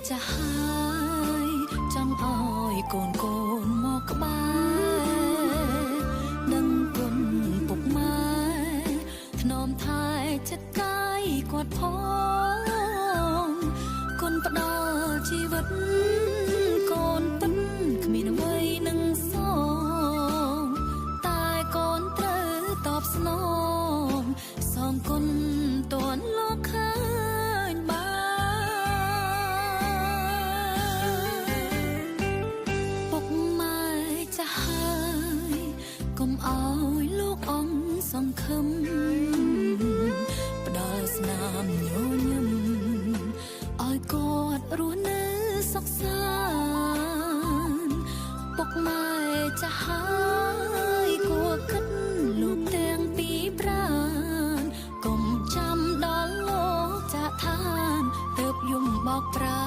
จะหายจังอ้อยโกนโกนหมอกក្បែរនឹងគុណពុកម៉ែធ្នមថែចិត្តកាយគាត់ផងគុណផ្ដល់ជីវិតកូនពិតគ្មានអ្វីនឹងសងតែកូនត្រូវតបស្នងសងគុណតួនលោកឃើញបានពុកម៉ែចាស់ហើយកុំអោយលោកអង្គសង្ឃឹមផ្ដល់ស្នាមញញឹមឲ្យគាត់រស់នៅសុខសាន្តពុកម៉ែចាស់ហើយគួរគិតលោកទាំងពីរប្រាណកុំចាំដល់លោកចាក់ឋានទើបយំបោកប្រា